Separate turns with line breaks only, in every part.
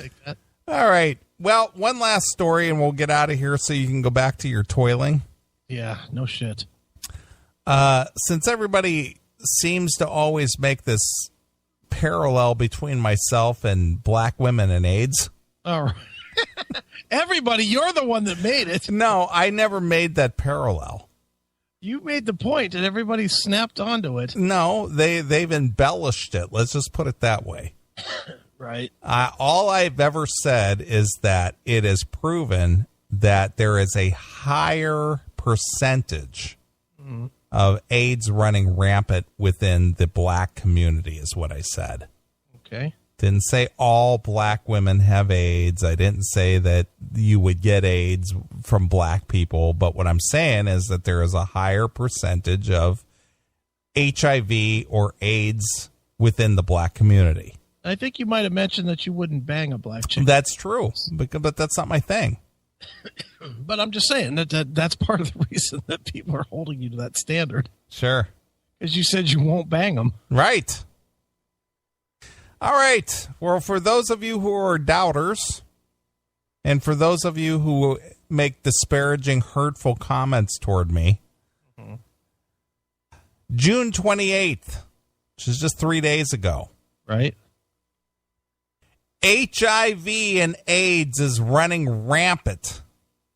take that.
All right. Well, one last story, and we'll get out of here so you can go back to your toiling.
Yeah, no shit.
Since everybody seems to always make this parallel between myself and black women and AIDS.
All right. Everybody, you're the one that made it.
No, I never made that parallel.
You made the point, and everybody snapped onto it.
No, they've embellished it. Let's just put it that way.
Right.
All I've ever said is that it is proven that there is a higher percentage of AIDS running rampant within the black community is what I said.
Okay.
Didn't say all black women have AIDS. I didn't say that you would get AIDS from black people. But what I'm saying is that there is a higher percentage of HIV or AIDS within the black community.
I think you might have mentioned that you wouldn't bang a black chick.
That's true, but that's not my thing.
But I'm just saying that's part of the reason that people are holding you to that standard.
Sure.
Because you said you won't bang them.
Right. All right. Well, for those of you who are doubters, and for those of you who make disparaging, hurtful comments toward me, June 28th, which is just 3 days ago.
Right.
HIV and AIDS is running rampant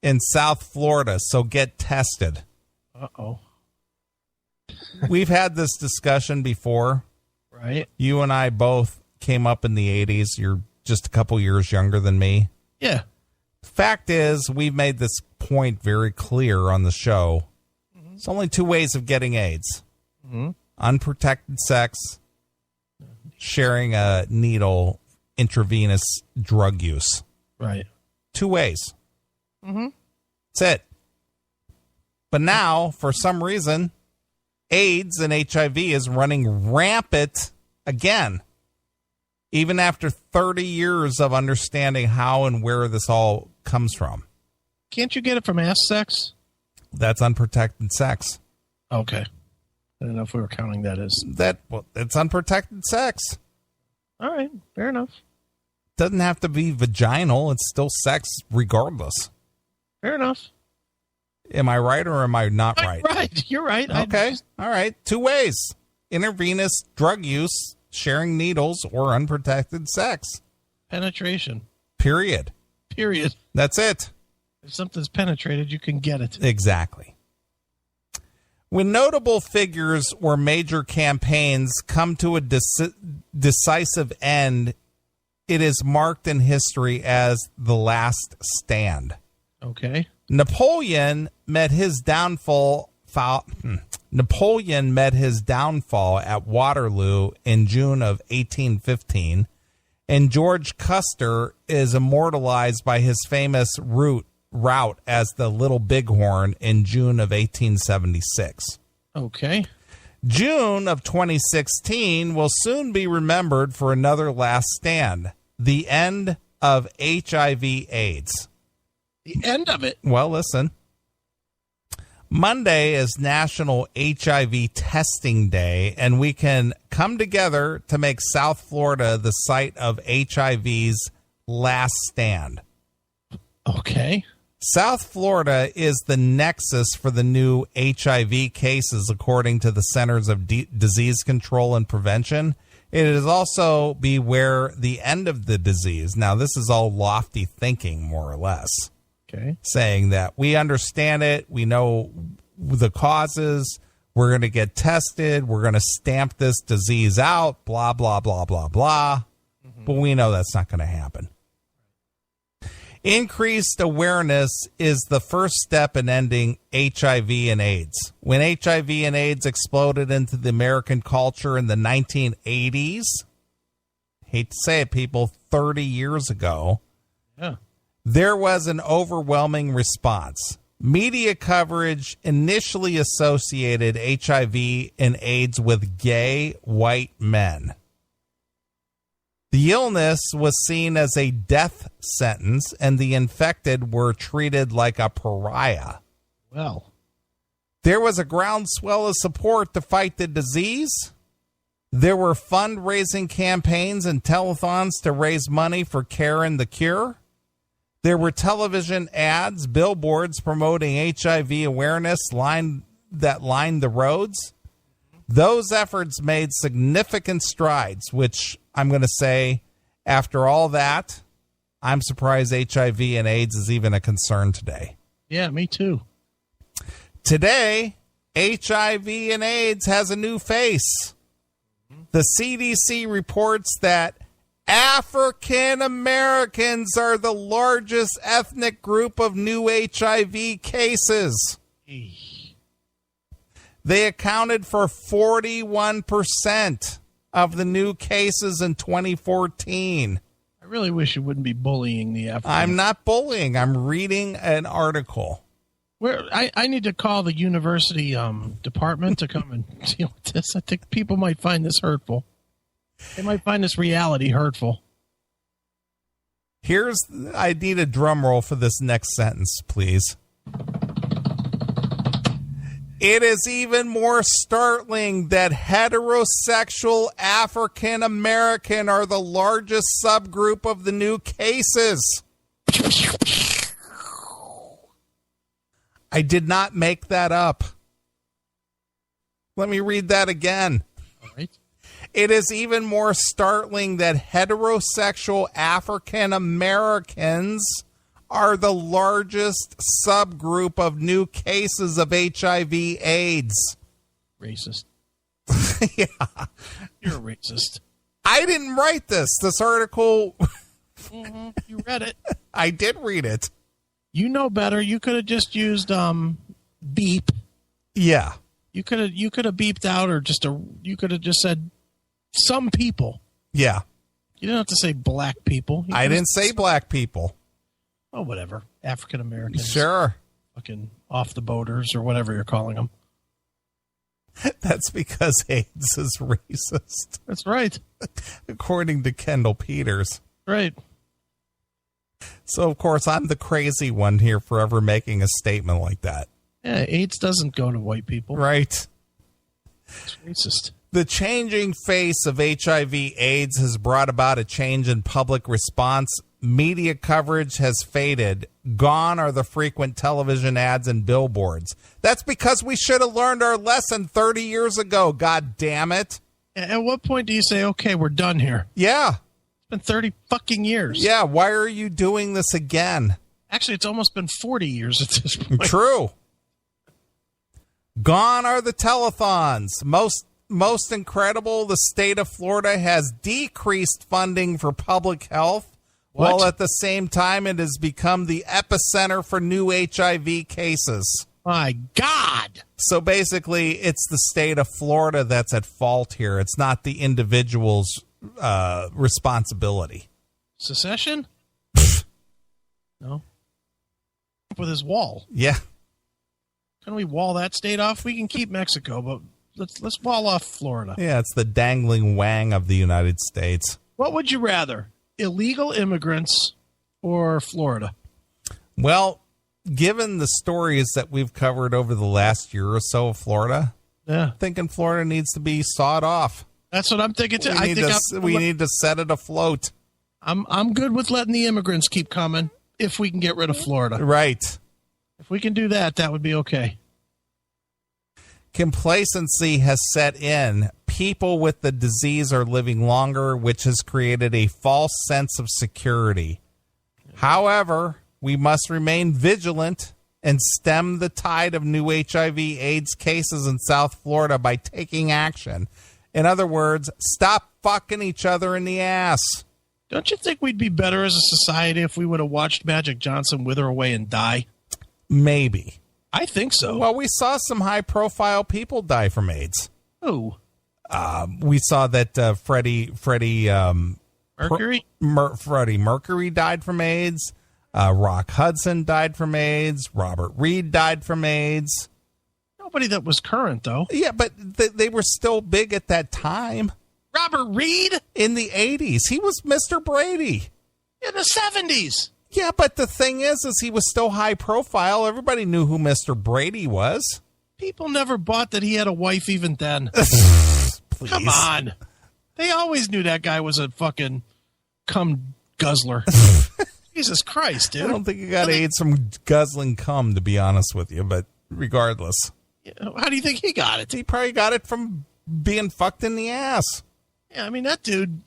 in South Florida, so get tested.
Uh-oh.
We've had this discussion before.
Right.
You and I both came up in the 80s. You're just a couple years younger than me.
Yeah.
Fact is, we've made this point very clear on the show. There's only two ways of getting AIDS. Unprotected sex, sharing a needle, intravenous drug use.
Right.
Two ways. That's it. But now, for some reason, AIDS and HIV is running rampant again, even after 30 years of understanding how and where this all comes from.
Can't you get it from ass sex?
That's unprotected sex.
Okay. I don't know if we were counting that as.
It's unprotected sex.
All right. Fair enough.
Doesn't have to be vaginal. It's still sex regardless.
Fair enough.
Am I right or am I not right?
Right. You're right.
Okay. All right. Two ways. Intravenous drug use, sharing needles, or unprotected sex.
Penetration.
Period. That's it.
If something's penetrated, you can get it.
Exactly. When notable figures or major campaigns come to a decisive end, it is marked in history as the last stand.
Okay.
Napoleon met his downfall at Waterloo in June of 1815, and George Custer is immortalized by his famous route as the Little Bighorn in June of 1876.
Okay.
June of 2016 will soon be remembered for another last stand, the end of HIV/AIDS.
The end of it?
Well, listen. Monday is National HIV Testing Day, and we can come together to make South Florida the site of HIV's last stand.
Okay.
South Florida is the nexus for the new HIV cases, according to the Centers of Disease Control and Prevention. It is also be where the end of the disease. Now, this is all lofty thinking, more or less.
Okay.
Saying that we understand it, we know the causes, we're going to get tested, we're going to stamp this disease out, blah, blah, blah, blah, blah. But we know that's not going to happen. Increased awareness is the first step in ending HIV and AIDS. When HIV and AIDS exploded into the American culture in the 1980s, hate to say it, people, 30 years ago, there was an overwhelming response. Media coverage initially associated HIV and AIDS with gay white men. The illness was seen as a death sentence, and the infected were treated like a pariah.
Well,
there was a groundswell of support to fight the disease, There were fundraising campaigns and telethons to raise money for Care and the Cure. There were television ads, billboards promoting HIV awareness that lined the roads. Those efforts made significant strides, which I'm going to say, after all that, I'm surprised HIV and AIDS is even a concern today.
Yeah, me too.
Today, HIV and AIDS has a new face. The CDC reports that African Americans are the largest ethnic group of new HIV cases. They accounted for 41% of the new cases in 2014.
I really wish you wouldn't be bullying the African.
I'm not bullying. I'm reading an article.
I need to call the university department to come and deal with this. I think people might find this hurtful. They might find this reality hurtful.
I need a drum roll for this next sentence, please. It is even more startling that heterosexual African American are the largest subgroup of the new cases. I did not make that up. Let me read that again.
All right.
It is even more startling that heterosexual African Americans are the largest subgroup of new cases of HIV/AIDS.
Racist.
Yeah.
You're a racist.
I didn't write this. This article.
Mm-hmm. You read it.
I did read it.
You know better. You could have just used beep.
Yeah.
You could have beeped out, or you could have just said some people.
Yeah.
You didn't have to say black people.
I didn't say black people.
Oh, whatever. African Americans.
Sure.
Fucking off the boaters or whatever you're calling them.
That's because AIDS is racist.
That's right.
According to Kendall Peters.
Right.
So, of course, I'm the crazy one here forever making a statement like that.
Yeah, AIDS doesn't go to white people.
Right.
It's racist.
The changing face of HIV/AIDS has brought about a change in public response. Media coverage has faded. Gone are the frequent television ads and billboards. That's because we should have learned our lesson 30 years ago, God damn it.
At what point do you say, okay, we're done here?
Yeah.
It's been 30 fucking years.
Yeah, why are you doing this again?
Actually, it's almost been 40 years at this point.
True. Gone are the telethons. Most incredible, the state of Florida has decreased funding for public health, while at the same time it has become the epicenter for new HIV cases.
My God.
So basically, it's the state of Florida that's at fault here. It's not the individual's responsibility.
Secession? No. With his wall.
Yeah.
Can we wall that state off? We can keep Mexico, but let's wall off Florida.
Yeah, it's the dangling wang of the United States.
What would you rather? Illegal immigrants or Florida?
Well, given the stories that we've covered over the last year or so of Florida,
yeah,
I'm thinking Florida needs to be sawed off.
That's what I'm thinking too.
We need to set it afloat.
I'm good with letting the immigrants keep coming if we can get rid of Florida.
Right.
If we can do that, that would be okay.
Complacency has set in. People with the disease are living longer, which has created a false sense of security. However, we must remain vigilant and stem the tide of new HIV/AIDS cases in South Florida by taking action. In other words, stop fucking each other in the ass.
Don't you think we'd be better as a society if we would have watched Magic Johnson wither away and die?
Maybe.
I think so.
Well, we saw some high-profile people die from AIDS.
Who?
We saw that Freddie
Mercury?
Freddie Mercury died from AIDS. Rock Hudson died from AIDS. Robert Reed died from AIDS.
Nobody that was current, though.
Yeah, but they were still big at that time.
Robert Reed?
In the 80s. He was Mr. Brady.
In the 70s.
Yeah, but the thing is he was still high profile. Everybody knew who Mr. Brady was.
People never bought that he had a wife even then.
Please.
Come on. They always knew that guy was a fucking cum guzzler. Jesus Christ, dude.
I don't think he got AIDS from guzzling cum, to be honest with you, but regardless.
How do you think he got it?
He probably got it from being fucked in the ass.
Yeah, I mean, that dude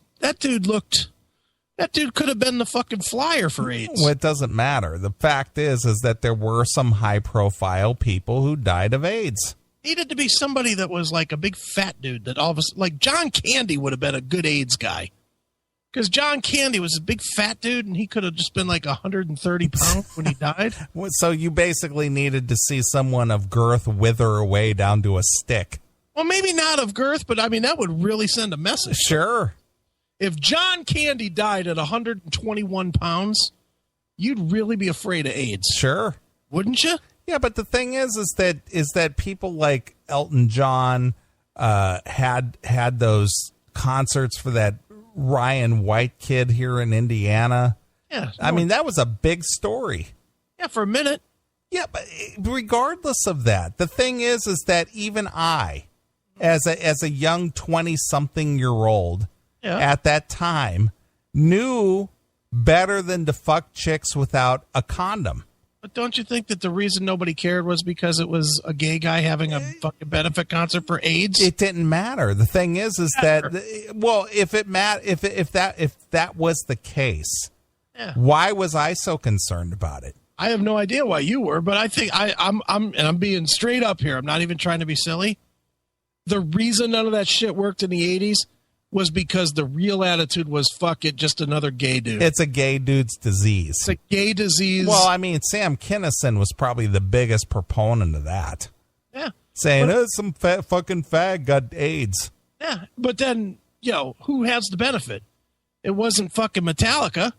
could have been the fucking flyer for AIDS.
Well, it doesn't matter. The fact is that there were some high-profile people who died of AIDS.
Needed to be somebody that was like a big fat dude that all of us, like John Candy would have been a good AIDS guy. Because John Candy was a big fat dude and he could have just been like 130 pounds when he died.
So you basically needed to see someone of girth wither away down to a stick.
Well, maybe not of girth, but I mean, that would really send a message.
Sure.
If John Candy died at 121 pounds, you'd really be afraid of AIDS.
Sure.
Wouldn't you?
Yeah, but the thing is that people like Elton John had those concerts for that Ryan White kid here in Indiana.
Yeah.
I mean, that was a big story.
Yeah, for a minute.
Yeah, but regardless of that, the thing is that even I, as a young 20-something-year-old at that time, knew better than to fuck chicks without a condom.
But don't you think that the reason nobody cared was because it was a gay guy having a fucking benefit concert for AIDS?
It didn't matter. The thing is that, well, if that was the case, why was I so concerned about it?
I have no idea why you were, but I think I'm being straight up here. I'm not even trying to be silly. The reason none of that shit worked in the 80s was because the real attitude was, fuck it, just another gay dude.
It's a gay dude's disease.
It's a gay disease.
Well, I mean, Sam Kinison was probably the biggest proponent of that.
Yeah.
Saying, some fucking fag got AIDS.
Yeah, but then, who has the benefit? It wasn't fucking Metallica.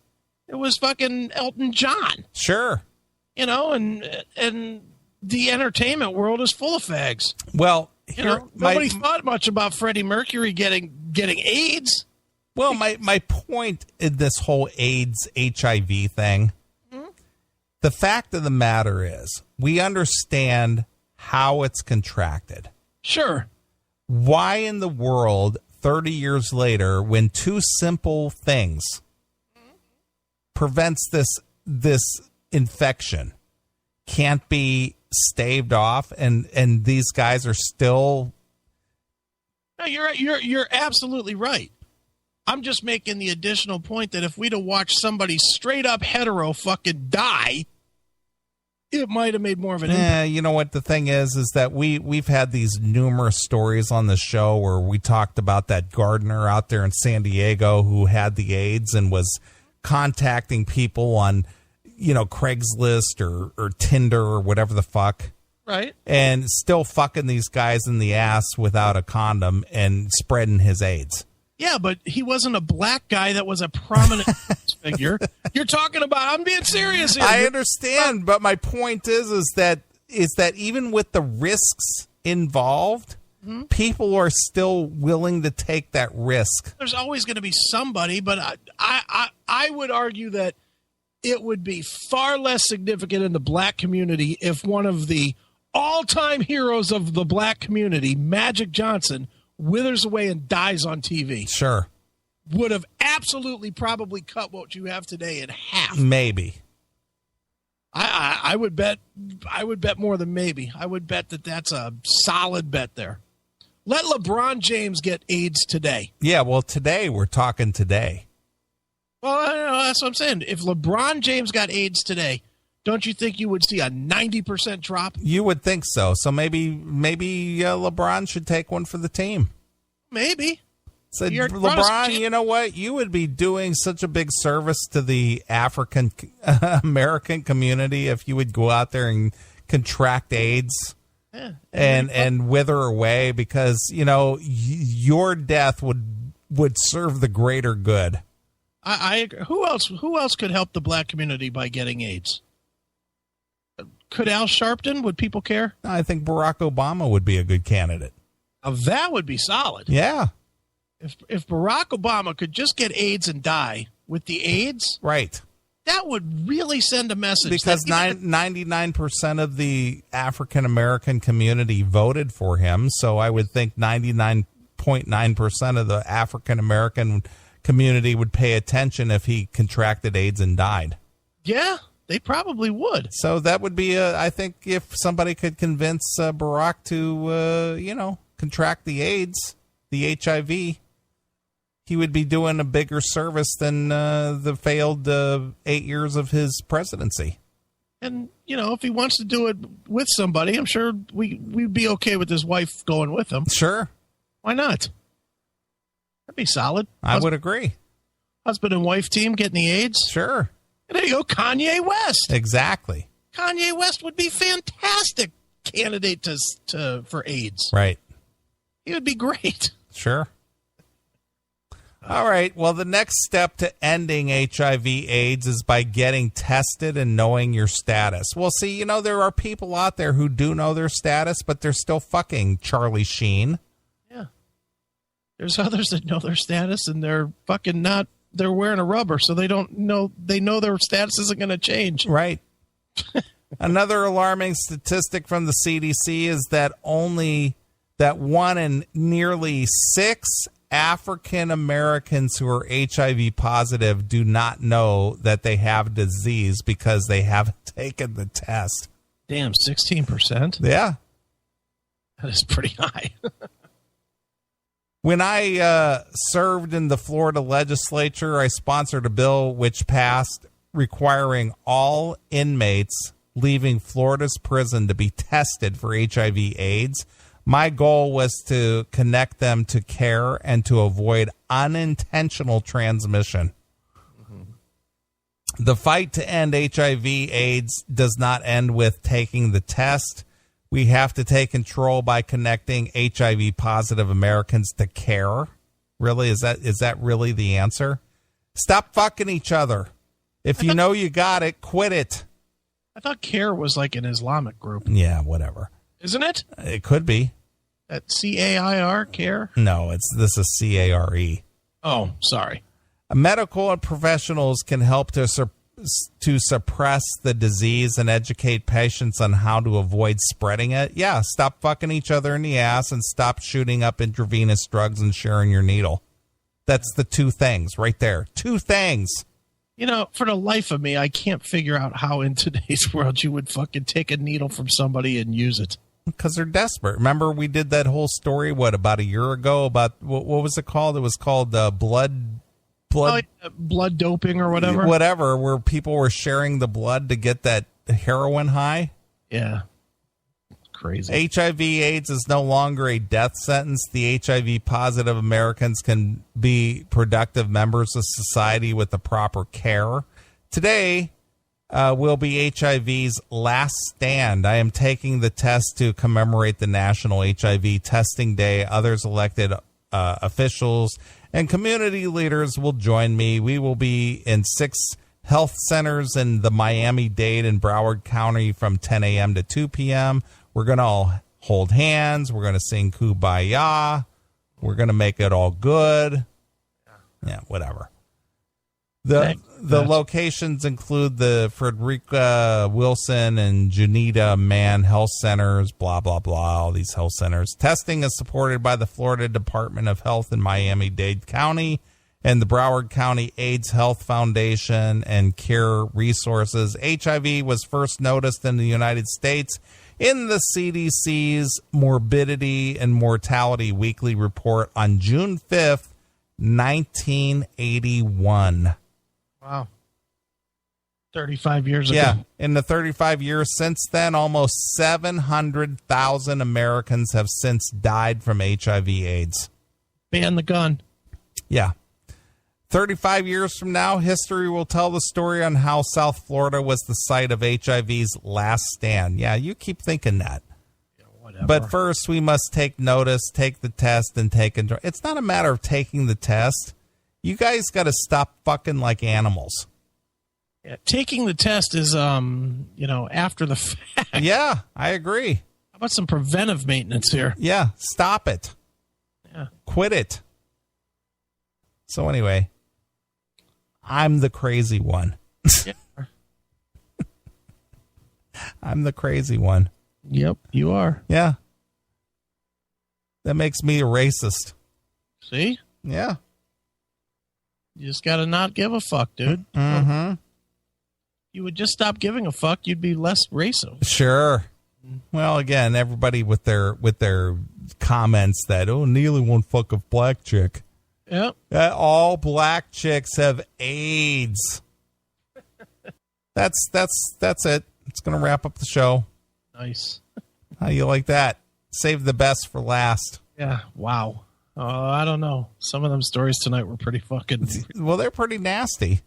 It was fucking Elton John.
Sure.
And the entertainment world is full of fags.
Well,
nobody thought much about Freddie Mercury getting AIDS.
Well, my point in this whole AIDS HIV thing, the fact of the matter is we understand how it's contracted.
Sure.
Why in the world 30 years later, when two simple things prevents this infection, can't be staved off, and these guys are still...
No, you're absolutely right. I'm just making the additional point that if we'd have watched somebody straight up hetero fucking die, it might have made more of an impact.
You know what the thing is that we've had these numerous stories on the show where we talked about that gardener out there in San Diego who had the AIDS and was contacting people on, Craigslist or Tinder or whatever the fuck.
Right.
And still fucking these guys in the ass without a condom and spreading his AIDS.
Yeah, but he wasn't a black guy that was a prominent figure. You're talking about, I'm being serious here.
I understand, but my point is that even with the risks involved, people are still willing to take that risk.
There's always going to be somebody, but I would argue that it would be far less significant in the black community if one of the all-time heroes of the black community, Magic Johnson, withers away and dies on TV.
Sure.
Would have absolutely probably cut what you have today in half.
Maybe.
I would bet more than maybe. I would bet that's a solid bet there. Let LeBron James get AIDS today.
Yeah, well, today, we're talking today.
Well, I don't know, that's what I'm saying. If LeBron James got AIDS today, don't you think you would see a 90% drop?
You would think so. So maybe LeBron should take one for the team.
Maybe.
So LeBron, you know what? You would be doing such a big service to the African American community if you would go out there and contract AIDS and wither away, because your death would serve the greater good.
I agree. Who else could help the black community by getting AIDS? Could Al Sharpton? Would people care?
I think Barack Obama would be a good candidate.
That would be solid.
Yeah.
If Barack Obama could just get AIDS and die with the AIDS,
right,
that would really send a message.
Because 99% of the African American community voted for him, so I would think 99% 0.9% of the African American community would pay attention if he contracted AIDS and died.
Yeah, they probably would.
So that would be, I think, if somebody could convince Barack to, contract the AIDS, the HIV, he would be doing a bigger service than the failed 8 years of his presidency.
And, if he wants to do it with somebody, I'm sure we'd be okay with his wife going with him.
Sure.
Why not? That'd be solid.
I would agree. Husband
and wife team getting the AIDS.
Sure.
And there you go, Kanye West.
Exactly.
Kanye West would be fantastic candidate for AIDS.
Right.
He would be great.
Sure. All right. Well, the next step to ending HIV/AIDS is by getting tested and knowing your status. Well, see, there are people out there who do know their status, but they're still fucking Charlie Sheen.
Yeah. There's others that know their status and they're fucking not. They're wearing a rubber, so they don't know. They know their status isn't going to change.
Right. Another alarming statistic from the CDC is that one in nearly 6 African Americans who are HIV positive do not know that they have disease because they haven't taken the test.
Damn, 16%?
Yeah.
That is pretty high.
When I served in the Florida legislature, I sponsored a bill which passed requiring all inmates leaving Florida's prison to be tested for HIV/AIDS. My goal was to connect them to care and to avoid unintentional transmission. Mm-hmm. The fight to end HIV/AIDS does not end with taking the test. We have to take control by connecting HIV positive Americans to care. Really? Is that really the answer? Stop fucking each other. If you know you got it, quit it.
I thought CARE was like an Islamic group.
Yeah, whatever.
Isn't it?
It could be.
At CAIR, CARE?
No, this is CARE.
Oh, sorry.
Medical professionals can help to suppress the disease and educate patients on how to avoid spreading it. Yeah, stop fucking each other in the ass and stop shooting up intravenous drugs and sharing your needle. That's the 2 things right there. 2 things.
For the life of me, I can't figure out how in today's world you would fucking take a needle from somebody and use it.
Because they're desperate. Remember, we did that whole story, about a year ago, about, what was it called? It was called blood
doping or whatever.
Whatever, where people were sharing the blood to get that heroin high.
Yeah. Crazy.
HIV/AIDS is no longer a death sentence. The HIV positive Americans can be productive members of society with the proper care. Today will be HIV's last stand. I am taking the test to commemorate the National HIV Testing Day. Others elected officials and community leaders will join me. We will be in 6 health centers in the Miami-Dade and Broward County from 10 a.m. to 2 p.m. We're going to all hold hands. We're going to sing Kumbaya. We're going to make it all good. Yeah, whatever. The locations include the Frederica Wilson and Junita Mann Health Centers, blah, blah, blah, all these health centers. Testing is supported by the Florida Department of Health in Miami-Dade County and the Broward County AIDS Health Foundation and Care Resources. HIV was first noticed in the United States in the CDC's Morbidity and Mortality Weekly Report on June 5th, 1981.
Wow. 35 years ago.
Yeah. In the 35 years since then, almost 700,000 Americans have since died from HIV/AIDS.
Ban the gun.
Yeah. 35 years from now, history will tell the story on how South Florida was the site of HIV's last stand. Yeah, you keep thinking that.
Yeah, whatever.
But first, we must take notice, take the test, and take control. It's not a matter of taking the test. You guys got to stop fucking like animals.
Yeah, taking the test is, after the fact.
Yeah, I agree.
How about some preventive maintenance here?
Yeah, stop it.
Yeah.
Quit it. So anyway, I'm the crazy one.
Yeah.
I'm the crazy one.
Yep, you are.
Yeah. That makes me a racist.
See?
Yeah.
You just got to not give a fuck, dude.
Mm-hmm.
You would just stop giving a fuck. You'd be less racist.
Sure. Well, again, everybody with their comments that, oh, Neeley won't fuck a black chick.
Yep.
All black chicks have AIDS. That's it. It's going to wrap up the show.
Nice.
How you like that? Save the best for last.
Yeah. Wow. I don't know. Some of them stories tonight were pretty fucking...
Well, they're pretty nasty.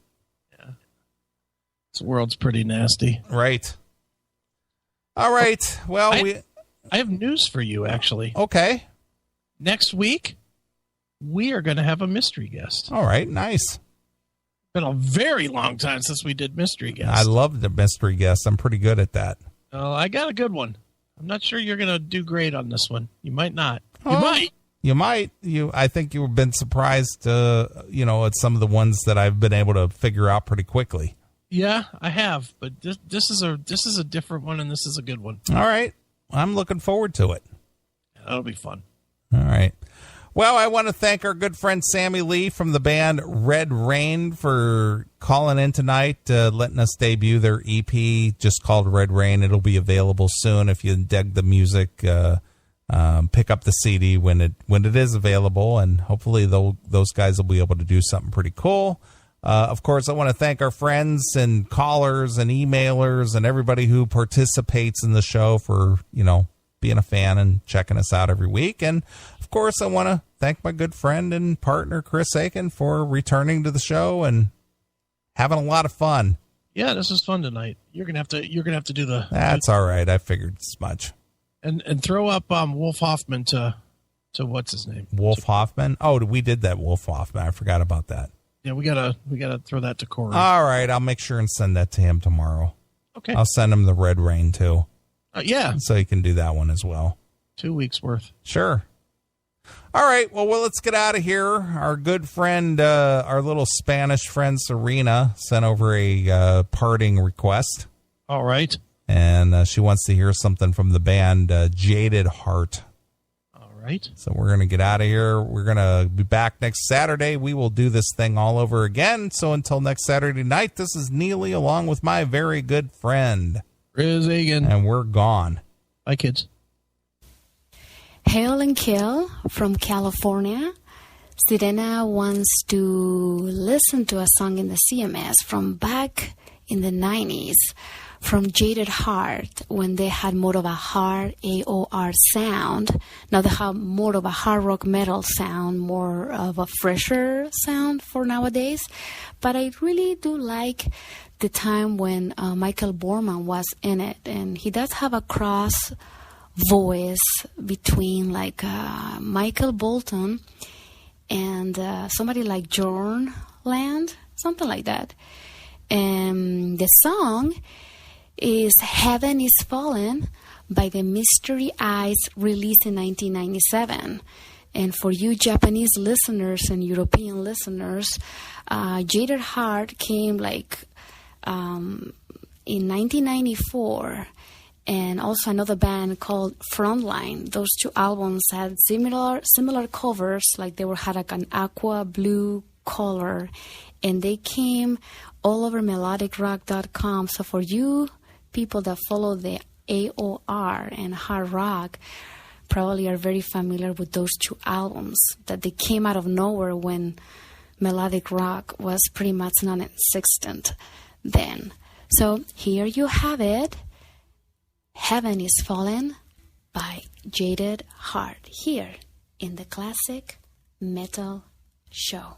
Yeah. This world's pretty nasty.
Right. All right. Well,
I have news for you, actually.
Okay.
Next week, we are going to have a mystery guest.
All right. Nice.
Been a very long time since we did mystery guest.
I love the mystery guest. I'm pretty good at that.
I got a good one. I'm not sure you're going to do great on this one. You might not. You
Oh.
might.
You might. I think you've been surprised, at some of the ones that I've been able to figure out pretty quickly.
Yeah, I have, but this is a different one, and this is a good one.
All right. I'm looking forward to it.
That'll be fun.
All right. Well, I want to thank our good friend Sammy Lee from the band Red Rain for calling in tonight, letting us debut their EP just called Red Rain. It'll be available soon. If you dig the music, pick up the CD when it is available, and hopefully those guys will be able to do something pretty cool. Of course, I want to thank our friends and callers and emailers and everybody who participates in the show for, being a fan and checking us out every week. And, of course, I want to thank my good friend and partner, Chris Aiken, for returning to the show and having a lot of fun.
Yeah, this was fun tonight. You're gonna have to do the...
That's all right. I figured as much.
And throw up Wolf Hoffman to what's his name?
Wolf Hoffman? Oh, we did that, Wolf Hoffman. I forgot about that.
Yeah, we gotta throw that to Corey.
All right, I'll make sure and send that to him tomorrow.
Okay.
I'll send him the Red Rain too.
Yeah.
So he can do that one as well.
2 weeks worth.
Sure. All right. Well, let's get out of here. Our good friend, our little Spanish friend Serena, sent over a parting request.
All right.
And she wants to hear something from the band Jaded Heart.
All right.
So we're going to get out of here. We're going to be back next Saturday. We will do this thing all over again. So until next Saturday night, this is Neeley along with my very good friend
Riz Egan.
And we're gone.
Bye, kids.
Hail and Kill from California. Sirena wants to listen to a song in the CMS from back in the 90s. From Jaded Heart, when they had more of a hard AOR sound. Now they have more of a hard rock metal sound, more of a fresher sound for nowadays. But I really do like the time when Michael Borman was in it. And he does have a cross voice between like Michael Bolton and somebody like Jorn Land, something like that. And the song is Heaven is Fallen by the Mystery Eyes, released in 1997. And for you Japanese listeners and European listeners, Jaded Heart came like in 1994. And also another band called Frontline. Those two albums had similar covers, like they had like an aqua blue color, and they came all over melodicrock.com. So for you people that follow the AOR and hard rock, probably are very familiar with those two albums, that they came out of nowhere when melodic rock was pretty much non-existent then. So here you have it. Heaven is Fallen by Jaded Heart, here in the Classic Metal Show.